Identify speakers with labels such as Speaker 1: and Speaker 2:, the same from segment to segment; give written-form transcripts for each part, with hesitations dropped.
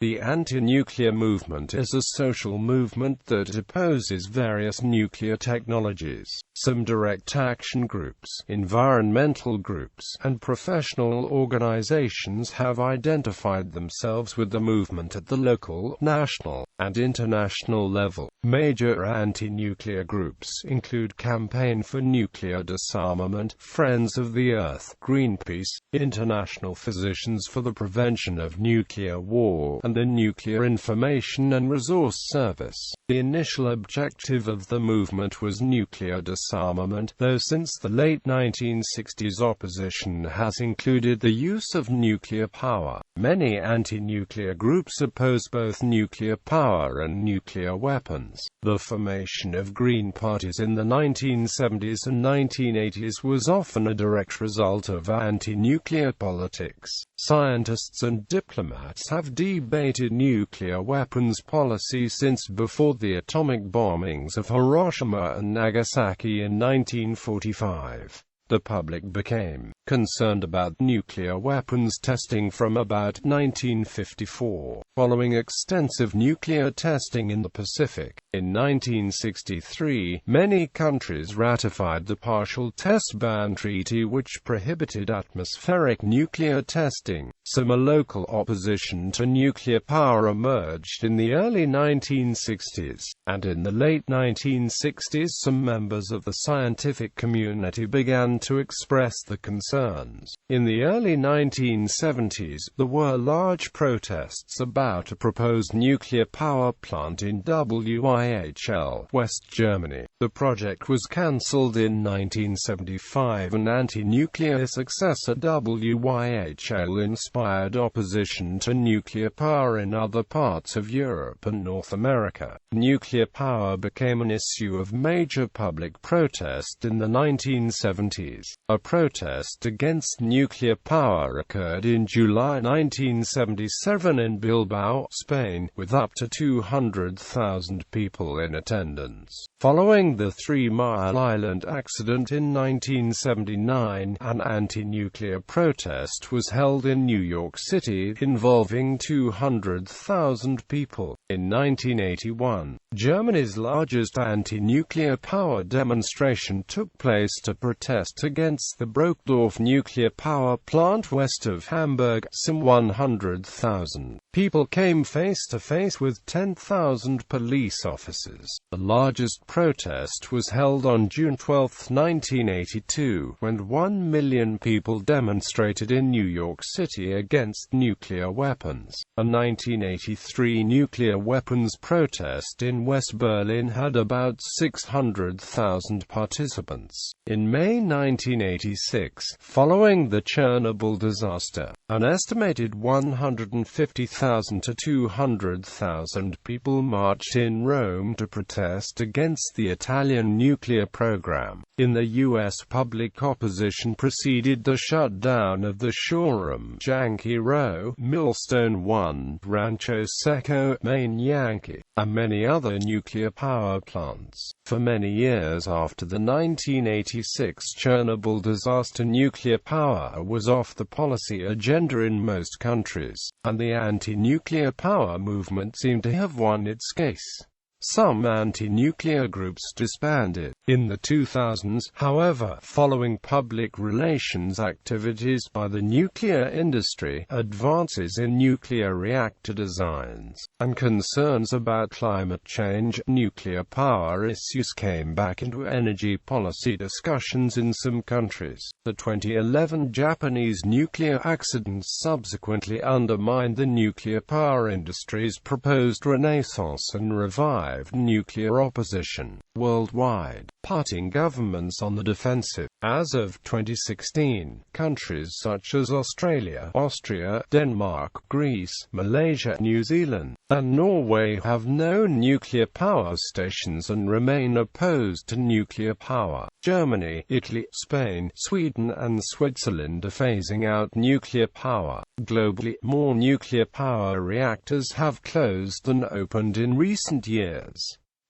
Speaker 1: The anti-nuclear movement is a social movement that opposes various nuclear technologies. Some direct action groups, environmental groups, and professional organizations have identified themselves with the movement at the local, national, and international level. Major anti-nuclear groups include Campaign for Nuclear Disarmament, Friends of the Earth, Greenpeace, International Physicians for the Prevention of Nuclear War, and the Nuclear Information and Resource Service. The initial objective of the movement was nuclear disarmament, though since the late 1960s opposition has included the use of nuclear power. Many anti-nuclear groups oppose both nuclear power and nuclear weapons. The formation of Green parties in the 1970s and 1980s was often a direct result of anti-nuclear politics. Scientists and diplomats have debated nuclear weapons policy since before the atomic bombings of Hiroshima and Nagasaki in 1945. The public became concerned about nuclear weapons testing from about 1954, following extensive nuclear testing in the Pacific. In 1963, many countries ratified the Partial Test Ban Treaty, which prohibited atmospheric nuclear testing. Some local opposition to nuclear power emerged in the early 1960s, and in the late 1960s some members of the scientific community began to express the concerns. In the early 1970s, there were large protests about a proposed nuclear power plant in WIHL, West Germany. The project was cancelled in 1975. An anti-nuclear successor WIHL inspired opposition to nuclear power in other parts of Europe and North America. Nuclear power became an issue of major public protest in the 1970s. A protest against nuclear power occurred in July 1977 in Bilbao, Spain, with up to 200,000 people in attendance. Following the 3 Mile Island accident in 1979, an anti-nuclear protest was held in New York City, involving 200,000 people. In 1981, Germany's largest anti-nuclear power demonstration took place to protest against the Brokdorf nuclear power plant west of Hamburg. Some 100,000 people came face-to-face with 10,000 police officers. The largest protest was held on June 12, 1982, when 1 million people demonstrated in New York City against nuclear weapons. A 1983 nuclear weapons protest in West Berlin had about 600,000 participants. In May 1986, following the Chernobyl disaster, an estimated 150,000 to 200,000 people marched in Rome to protest against the Italian nuclear program. In the U.S., public opposition preceded the shutdown of the Shoreham, Yankee Row, Millstone 1, Rancho Seco, Maine Yankee, and many other nuclear power plants. For many years after the 1986 Chernobyl disaster, nuclear power was off the policy agenda in most countries, and the anti-nuclear power movement seemed to have won its case. Some anti-nuclear groups disbanded in the 2000s, however, following public relations activities by the nuclear industry, advances in nuclear reactor designs, and concerns about climate change. Nuclear power issues came back into energy policy discussions in some countries. The 2011 Japanese nuclear accident subsequently undermined the nuclear power industry's proposed renaissance and revived nuclear opposition worldwide, putting governments on the defensive. As of 2016, countries such as Australia, Austria, Denmark, Greece, Malaysia, New Zealand, and Norway have no nuclear power stations and remain opposed to nuclear power. Germany, Italy, Spain, Sweden, and Switzerland are phasing out nuclear power. Globally, more nuclear power reactors have closed than opened in recent years.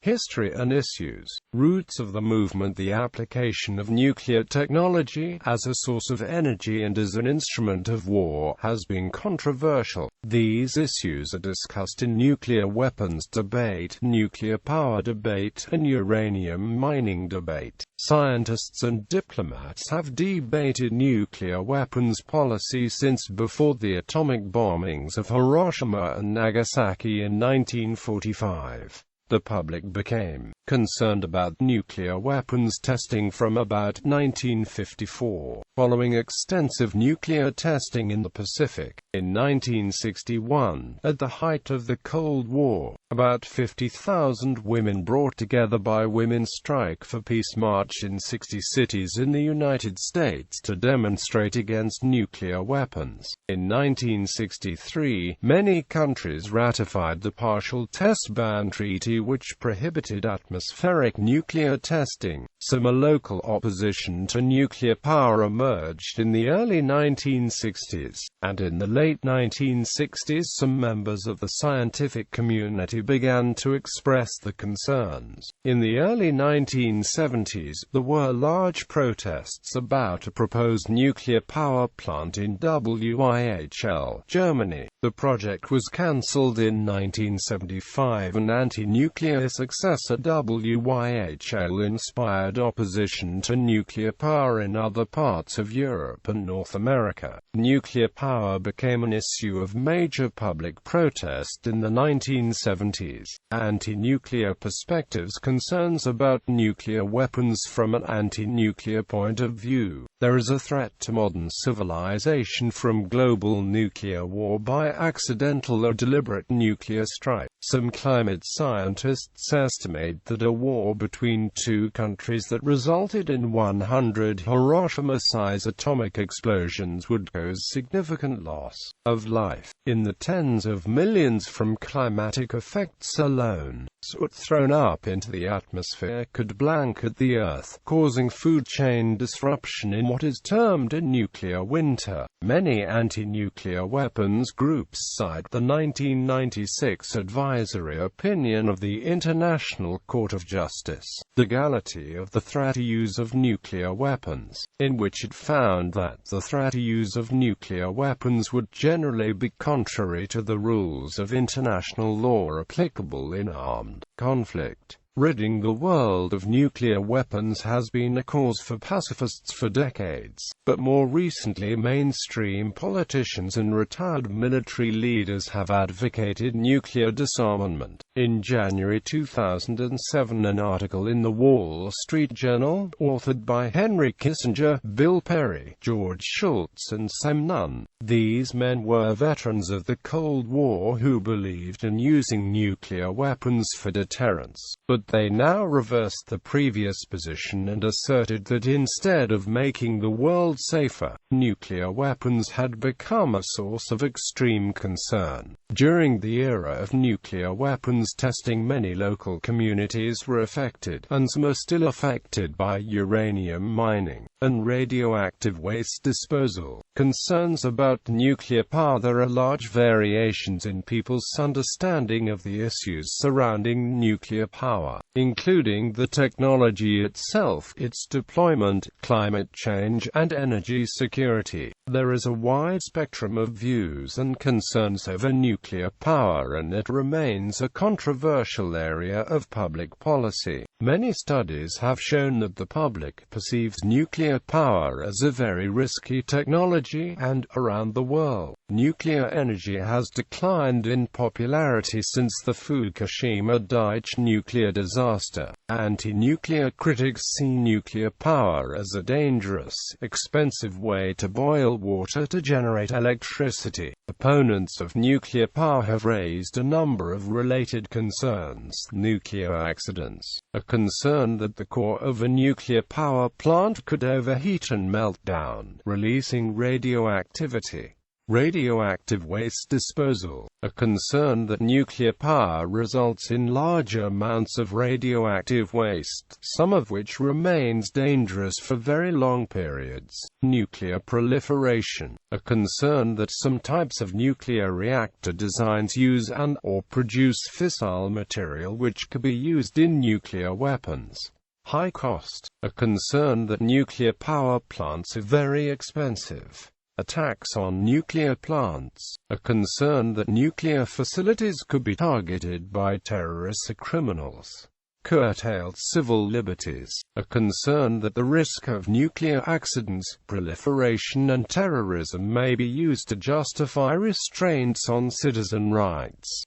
Speaker 1: History and issues. Roots of the movement. The application of nuclear technology as a source of energy and as an instrument of war has been controversial. These issues are discussed in nuclear weapons debate, nuclear power debate, and uranium mining debate. Scientists and diplomats have debated nuclear weapons policy since before the atomic bombings of Hiroshima and Nagasaki in 1945. The public became concerned about nuclear weapons testing from about 1954, following extensive nuclear testing in the Pacific. In 1961, at the height of the Cold War, about 50,000 women brought together by Women's Strike for Peace marched in 60 cities in the United States to demonstrate against nuclear weapons. In 1963, many countries ratified the Partial Test Ban Treaty, which prohibited atmospheric nuclear testing. Some local opposition to nuclear power emerged in the early 1960s, and in the late 1960s some members of the scientific community began to express the concerns. In the early 1970s, there were large protests about a proposed nuclear power plant in WIHL, Germany. The project was cancelled in 1975. An anti-nuclear successor WIHL inspired opposition to nuclear power in other parts of Europe and North America. Nuclear power became an issue of major public protest in the 1970s. Anti-nuclear perspectives. Concerns about nuclear weapons from an anti-nuclear point of view. There is a threat to modern civilization from global nuclear war by accidental or deliberate nuclear strike. Some climate scientists estimate that a war between two countries that resulted in 100 Hiroshima-size atomic explosions would cause significant loss of life in the tens of millions from climatic effects alone. Soot thrown up into the atmosphere could blanket the Earth, causing food chain disruption in what is termed a nuclear winter. Many anti-nuclear weapons groups cite the 1996 advisory opinion of the International Court of Justice, Legality of the Threat to Use of Nuclear Weapons, in which it found that the threat to use of nuclear weapons would generally be contrary to the rules of international law applicable in armed conflict. Ridding the world of nuclear weapons has been a cause for pacifists for decades, but more recently mainstream politicians and retired military leaders have advocated nuclear disarmament. In January 2007, an article in the Wall Street Journal, authored by Henry Kissinger, Bill Perry, George Shultz and Sam Nunn. These men were veterans of the Cold War who believed in using nuclear weapons for deterrence, but they now reversed the previous position and asserted that instead of making the world safer, nuclear weapons had become a source of extreme concern. During the era of nuclear weapons testing, many local communities were affected, and some are still affected by uranium mining and radioactive waste disposal. Concerns about nuclear power. There are large variations in people's understanding of the issues surrounding nuclear power, including the technology itself, its deployment, climate change, and energy security. There is a wide spectrum of views and concerns over nuclear power, and it remains a controversial area of public policy. Many studies have shown that the public perceives nuclear power as a very risky technology, and, around the world, nuclear energy has declined in popularity since the Fukushima Daiichi nuclear disaster. Anti-nuclear critics see nuclear power as a dangerous, expensive way to boil water to generate electricity. Opponents of nuclear power have raised a number of related concerns. Nuclear accidents. A concern that the core of a nuclear power plant could overheat and melt down, releasing radioactivity. Radioactive waste disposal, a concern that nuclear power results in large amounts of radioactive waste, some of which remains dangerous for very long periods. Nuclear proliferation, a concern that some types of nuclear reactor designs use and/or produce fissile material which could be used in nuclear weapons. High cost, a concern that nuclear power plants are very expensive. Attacks on nuclear plants, a concern that nuclear facilities could be targeted by terrorists or criminals. Curtailed civil liberties, a concern that the risk of nuclear accidents, proliferation and terrorism may be used to justify restraints on citizen rights.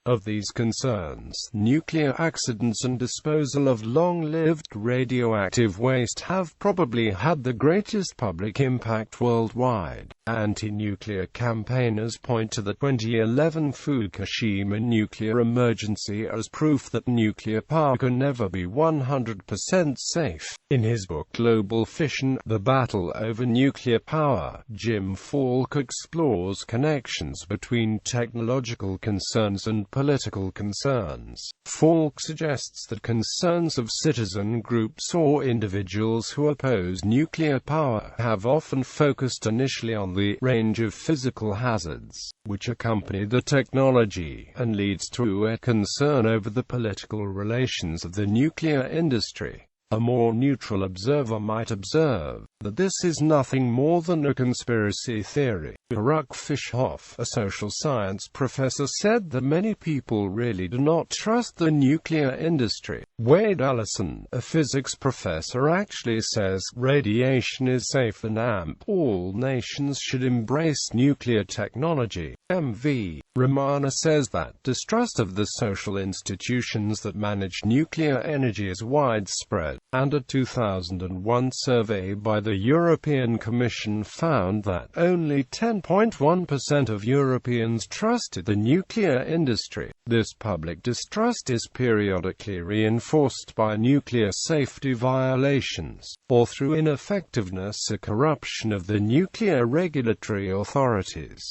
Speaker 1: Of these concerns, nuclear accidents and disposal of long-lived radioactive waste have probably had the greatest public impact worldwide. Anti-nuclear campaigners point to the 2011 Fukushima nuclear emergency as proof that nuclear power can never be 100% safe. In his book Global Fission: The Battle Over Nuclear Power, Jim Falk explores connections between technological concerns and political concerns. Falk suggests that concerns of citizen groups or individuals who oppose nuclear power have often focused initially on the range of physical hazards which accompany the technology, and leads to a concern over the political relations of the nuclear industry. A more neutral observer might observe that this is nothing more than a conspiracy theory. Baruch Fischhoff, a social science professor, said that many people really do not trust the nuclear industry. Wade Allison, a physics professor, actually says radiation is safe and all nations should embrace nuclear technology. M.V. Ramana says that distrust of the social institutions that manage nuclear energy is widespread, and a 2001 survey by the European Commission found that only 10.1% of Europeans trusted the nuclear industry. This public distrust is periodically reinforced by nuclear safety violations, or through ineffectiveness or corruption of the nuclear regulatory authorities.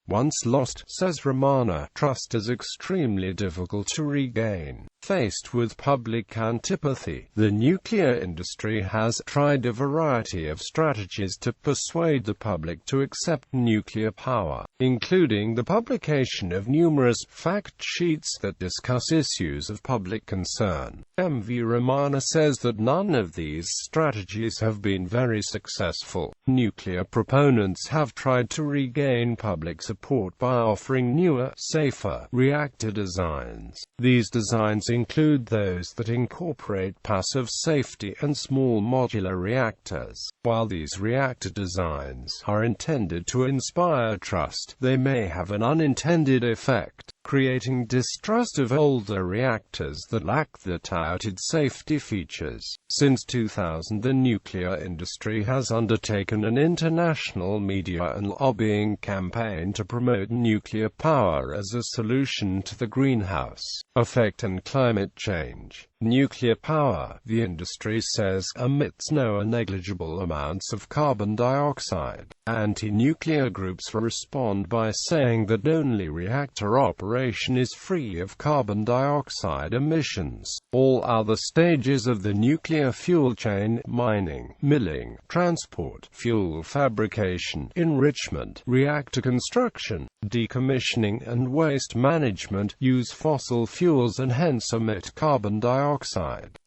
Speaker 1: Once lost, says Ramana, trust is extremely difficult to regain. Faced with public antipathy, the nuclear industry has tried a variety of strategies to persuade the public to accept nuclear power, including the publication of numerous fact sheets that discuss issues of public concern. M.V. Ramana says that none of these strategies have been very successful. Nuclear proponents have tried to regain public support by offering newer, safer reactor designs. These designs include those that incorporate passive safety and small modular reactors. While these reactor designs are intended to inspire trust, they may have an unintended effect, creating distrust of older reactors that lack the touted safety features. Since 2000, the nuclear industry has undertaken an international media and lobbying campaign to promote nuclear power as a solution to the greenhouse effect and climate change. Nuclear power, the industry says, emits no or negligible amounts of carbon dioxide. Anti-nuclear groups respond by saying that only reactor operation is free of carbon dioxide emissions. All other stages of the nuclear fuel chain, mining, milling, transport, fuel fabrication, enrichment, reactor construction, decommissioning and waste management, use fossil fuels and hence emit carbon dioxide.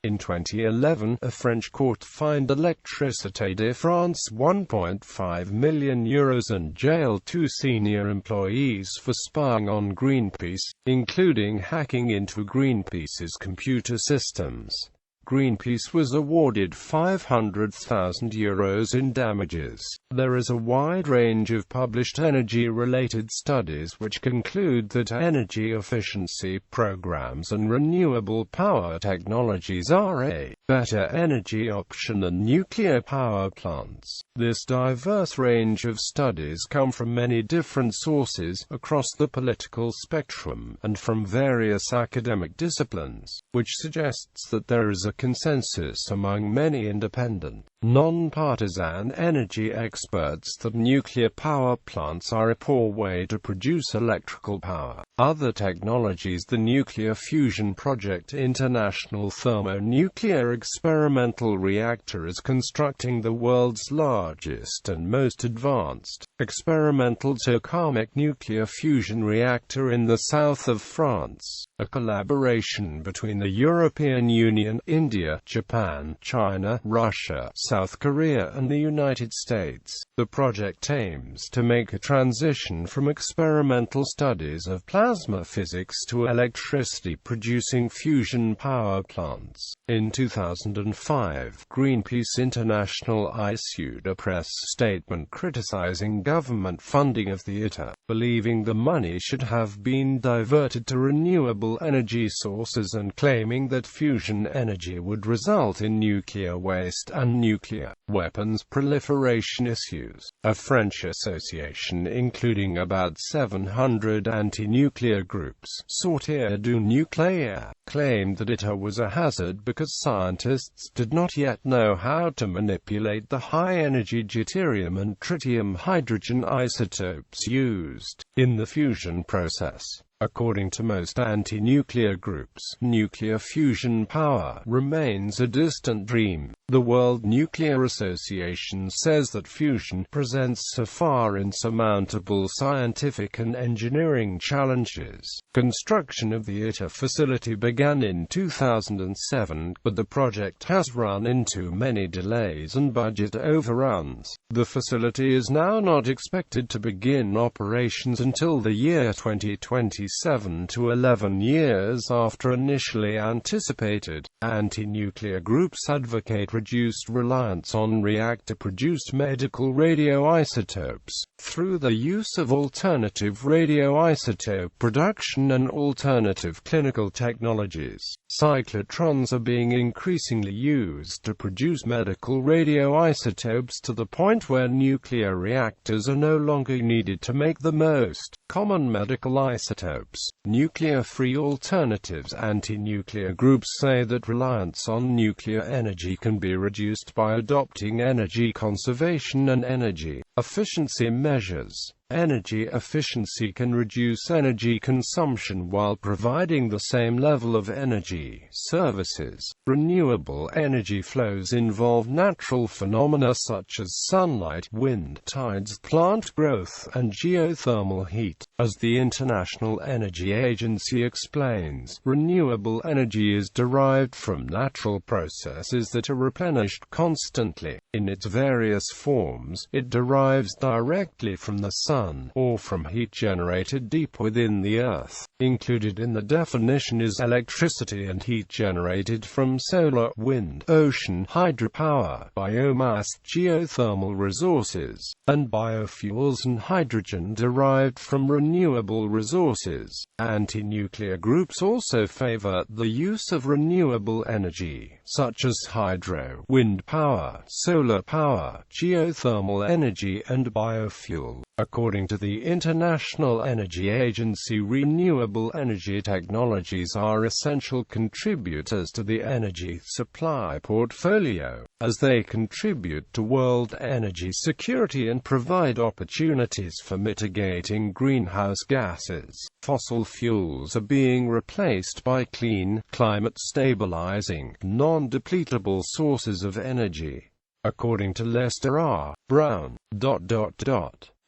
Speaker 1: In 2011, a French court fined Électricité de France €1.5 million and jailed 2 senior employees for spying on Greenpeace, including hacking into Greenpeace's computer systems. Greenpeace was awarded €500,000 in damages. There is a wide range of published energy-related studies which conclude that energy efficiency programs and renewable power technologies are a better energy option than nuclear power plants. This diverse range of studies come from many different sources, across the political spectrum, and from various academic disciplines, which suggests that there is a consensus among many independent non-partisan energy experts that nuclear power plants are a poor way to produce electrical power. Other technologies: the Nuclear Fusion Project International thermonuclear experimental reactor is constructing the world's largest and most advanced experimental tokamak nuclear fusion reactor in the south of France, a collaboration between the European Union, India, Japan, China, Russia, South Korea and the United States. The project aims to make a transition from experimental studies of plasma physics to electricity-producing fusion power plants. In 2005, Greenpeace International issued a press statement criticizing government funding of the ITER, believing the money should have been diverted to renewable energy sources and claiming that fusion energy would result in nuclear waste and nuclear weapons proliferation issues. A French association including about 700 anti-nuclear groups, Socialist Nuclear, claimed that ITER was a hazard because scientists did not yet know how to manipulate the high-energy deuterium and tritium-hydrogen isotopes used in the fusion process. According to most anti-nuclear groups, nuclear fusion power remains a distant dream. The World Nuclear Association says that fusion presents so far insurmountable scientific and engineering challenges. Construction of the ITER facility began in 2007, but the project has run into many delays and budget overruns. The facility is now not expected to begin operations until the year 2027, to 11 years after initially anticipated. Anti-nuclear groups advocate reduced reliance on reactor-produced medical radioisotopes through the use of alternative radioisotope production and alternative clinical technologies. Cyclotrons are being increasingly used to produce medical radioisotopes to the point where nuclear reactors are no longer needed to make the most common medical isotopes. Nuclear-free alternatives. Anti-nuclear groups say that reliance on nuclear energy can be reduced by adopting energy conservation and energy efficiency measures. Energy efficiency can reduce energy consumption while providing the same level of energy services. Renewable energy flows involve natural phenomena such as sunlight, wind, tides, plant growth, and geothermal heat. As the International Energy Agency explains, renewable energy is derived from natural processes that are replenished constantly. In its various forms, it derives directly from the sun, or from heat generated deep within the earth. Included in the definition is electricity and heat generated from solar, wind, ocean, hydropower, biomass, geothermal resources, and biofuels and hydrogen derived from renewable resources. Anti-nuclear groups also favor the use of renewable energy, such as hydro, wind power, solar power, geothermal energy and biofuel. According to the International Energy Agency, renewable energy technologies are essential contributors to the energy supply portfolio, as they contribute to world energy security and provide opportunities for mitigating greenhouse gases. Fossil fuels are being replaced by clean, climate-stabilizing, non-depletable sources of energy. According to Lester R. Brown,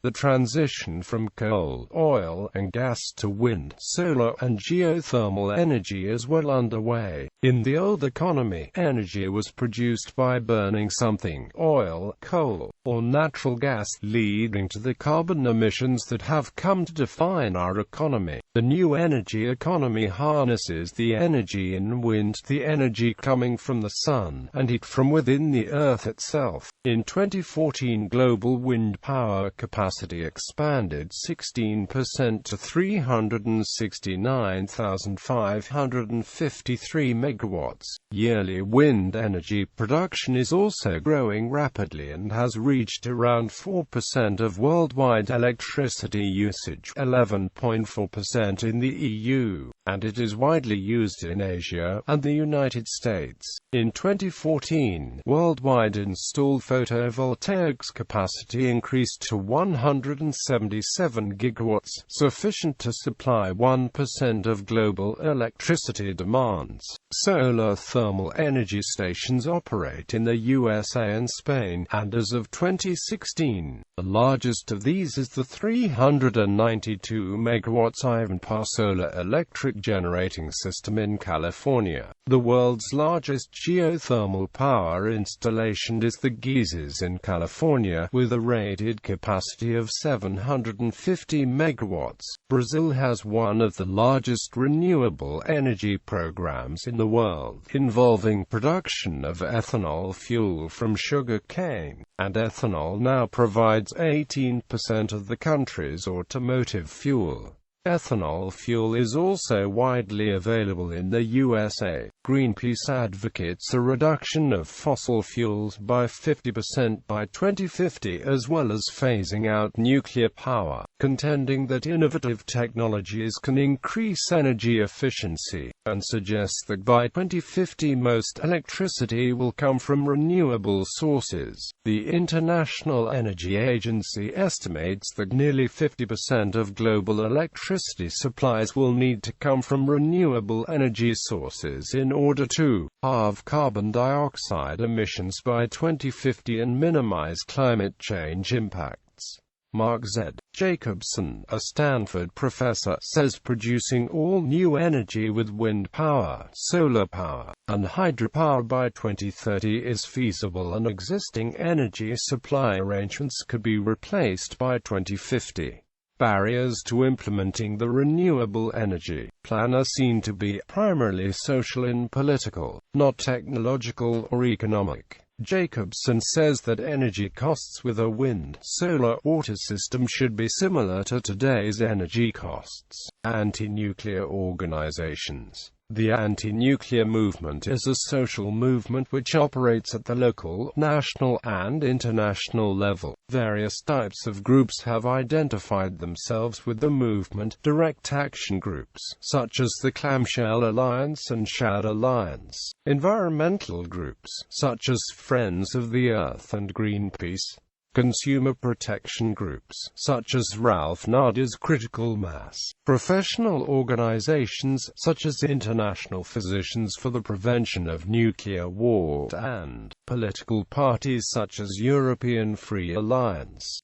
Speaker 1: the transition from coal, oil, and gas to wind, solar, and geothermal energy is well underway. In the old economy, energy was produced by burning something, oil, coal, or natural gas, leading to the carbon emissions that have come to define our economy. The new energy economy harnesses the energy in wind, the energy coming from the sun, and heat from within the earth itself. In 2014, global wind power capacity expanded 16% to 369,553 megawatts. Yearly wind energy production is also growing rapidly and has reached around 4% of worldwide electricity usage, 11.4% in the EU. and it is widely used in Asia and the United States. In 2014, worldwide installed photovoltaics capacity increased to 177 gigawatts, sufficient to supply 1% of global electricity demands. Solar thermal energy stations operate in the USA and Spain, and as of 2016, the largest of these is the 392 MW Ivanpah solar electric generating system in California. The world's largest geothermal power installation is the Geysers in California, with a rated capacity of 750 megawatts. Brazil has one of the largest renewable energy programs in the world, involving production of ethanol fuel from sugar cane, and ethanol now provides 18% of the country's automotive fuel. Ethanol fuel is also widely available in the USA. Greenpeace advocates a reduction of fossil fuels by 50% by 2050 as well as phasing out nuclear power, contending that innovative technologies can increase energy efficiency, and suggests that by 2050 most electricity will come from renewable sources. The International Energy Agency estimates that nearly 50% of global electricity supplies will need to come from renewable energy sources in order to halve carbon dioxide emissions by 2050 and minimize climate change impacts. Mark Z. Jacobson, a Stanford professor, says producing all new energy with wind power, solar power, and hydropower by 2030 is feasible, and existing energy supply arrangements could be replaced by 2050. Barriers to implementing the renewable energy plan are seen to be primarily social and political, not technological or economic. Jacobson says that energy costs with a wind, solar, water system should be similar to today's energy costs. Anti-nuclear organizations. The anti-nuclear movement is a social movement which operates at the local, national, and international level. Various types of groups have identified themselves with the movement. Direct action groups, such as the Clamshell Alliance and Shad Alliance. Environmental groups, such as Friends of the Earth and Greenpeace. Consumer protection groups, such as Ralph Nader's Critical Mass. Professional organizations, such as International Physicians for the Prevention of Nuclear War, and political parties such as European Free Alliance.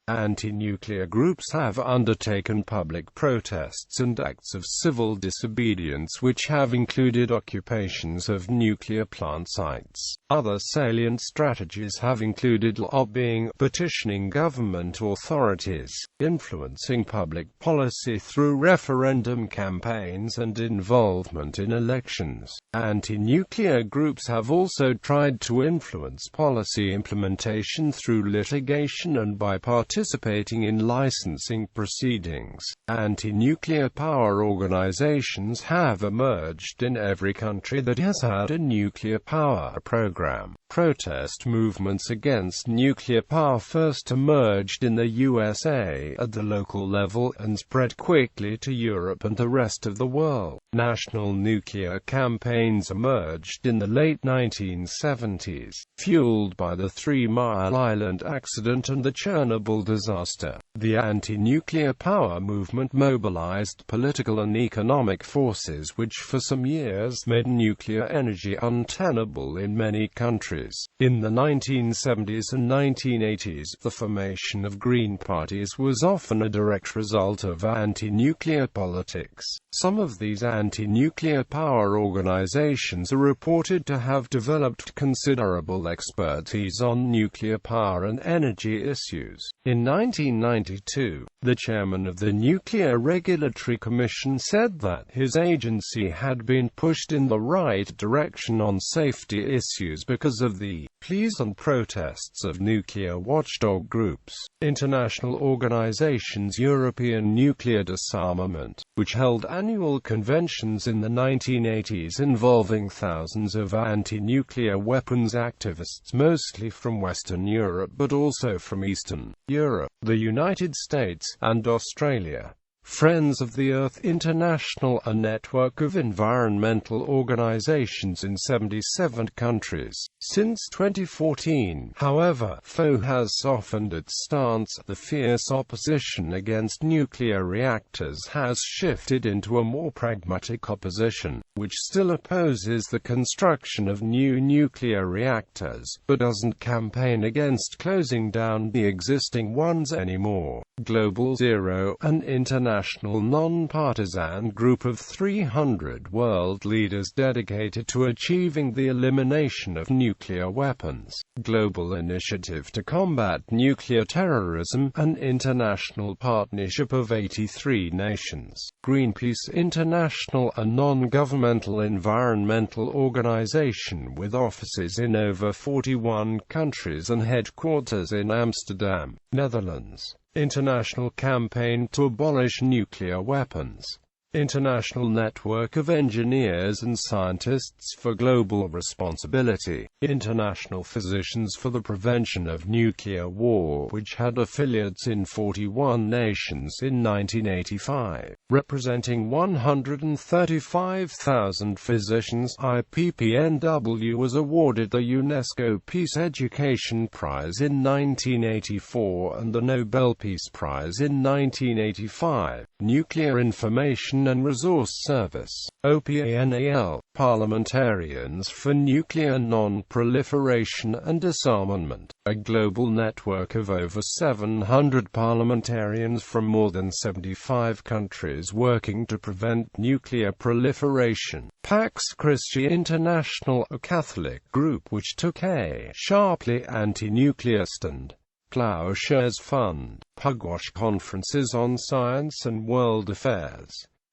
Speaker 1: Anti-nuclear groups have undertaken public protests and acts of civil disobedience which have included occupations of nuclear plant sites. Other salient strategies have included lobbying, petitioning government authorities, influencing public policy through referendum campaigns, and involvement in elections. Anti-nuclear groups have also tried to influence policy implementation through litigation and by participating in licensing proceedings. Anti-nuclear power organizations have emerged in every country that has had a nuclear power program. Protest movements against nuclear power first emerged in the USA at the local level and spread quickly to Europe and the rest of the world. National nuclear campaigns emerged in the late 1970s, fueled by the 3 Mile Island accident and the Chernobyl disaster. The anti-nuclear power movement mobilized political and economic forces which for some years made nuclear energy untenable in many countries. In the 1970s and 1980s, the formation of green parties was often a direct result of anti-nuclear politics. Some of these anti-nuclear power organizations are reported to have developed considerable expertise on nuclear power and energy issues. In 1992, the chairman of the Nuclear Regulatory Commission said that his agency had been pushed in the right direction on safety issues because of the pleas and protests of nuclear watchdog groups. International organizations European Nuclear Disarmament, which held annual conventions in the 1980s involving thousands of anti-nuclear weapons activists mostly from Western Europe but also from Eastern Europe, the United States, and Australia, Friends of the Earth International, a network of environmental organizations in 77 countries. Since 2014, however, FO has softened its stance. The fierce opposition against nuclear reactors has shifted into a more pragmatic opposition, which still opposes the construction of new nuclear reactors, but doesn't campaign against closing down the existing ones anymore. Global Zero, an international non-partisan group of 300 world leaders dedicated to achieving the elimination of nuclear weapons. Global Initiative to Combat Nuclear Terrorism, an international partnership of 83 nations. Greenpeace International, a non-governmental environmental organization with offices in over 41 countries and headquarters in Amsterdam, Netherlands. International Campaign to Abolish Nuclear Weapons. International Network of Engineers and Scientists for Global Responsibility. International Physicians for the Prevention of Nuclear War, which had affiliates in 41 nations in 1985. Representing 135,000 physicians, IPPNW was awarded the UNESCO Peace Education Prize in 1984 and the Nobel Peace Prize in 1985. Nuclear Information and Resource Service, OPANAL, Parliamentarians for Nuclear Non-Proliferation and Disarmament, a global network of over 700 parliamentarians from more than 75 countries working to prevent nuclear proliferation. Pax Christi International, a Catholic group which took a sharply anti-nuclear stand. Plowshares Fund, Pugwash Conferences on Science and World Affairs.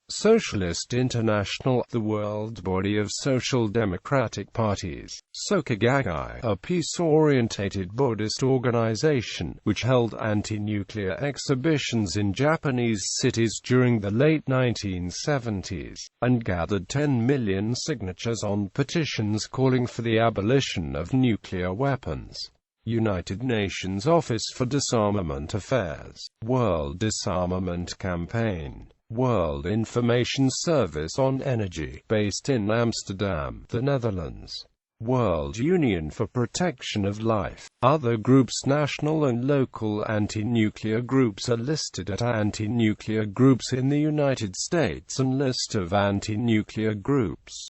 Speaker 1: Socialist International, the world body of social democratic parties. Soka Gakkai, a peace-orientated Buddhist organization, which held anti-nuclear exhibitions in Japanese cities during the late 1970s, and gathered 10 million signatures on petitions calling for the abolition of nuclear weapons. United Nations Office for Disarmament Affairs. World Disarmament Campaign. World Information Service on Energy, based in Amsterdam, the Netherlands. World Union for Protection of Life. Other groups. National and local anti-nuclear groups are listed at Anti-Nuclear Groups in the United States and List of anti-nuclear groups.